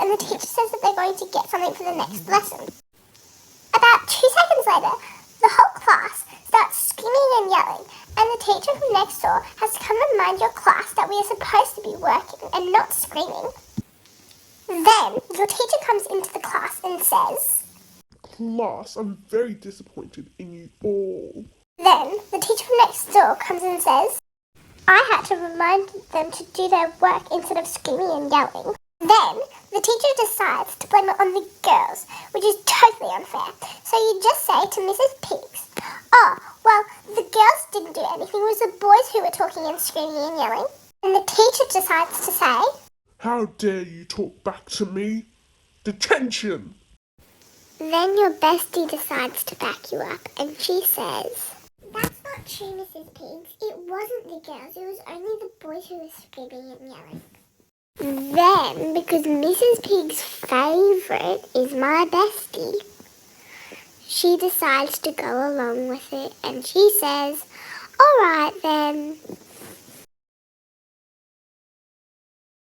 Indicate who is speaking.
Speaker 1: and the teacher says that they're going to get something for the next lesson. About 2 seconds later, the whole class starts screaming and yelling, and the teacher from next door has to come and remind your class that we are supposed to be working and not screaming. Then your teacher comes into the class and says,
Speaker 2: "Class, I'm very disappointed in you all."
Speaker 1: Then the teacher from next door comes and says, "I had to remind them to do their work instead of screaming and yelling." Then the teacher decides to blame it on the girls, which is totally unfair. So you just say to Mrs. Pigs, "Oh, well, the girls didn't do anything. It was the boys who were talking and screaming and yelling." And the teacher decides to say,
Speaker 2: "How dare you talk back to me? Detention!"
Speaker 1: Then your bestie decides to back you up, and she says, "That's not true, Mrs. Pigs. It wasn't the girls. It was only the boys who were screaming and yelling." Then, because Mrs. Pig's favourite is my bestie, she decides to go along with it, and she says, "All right then."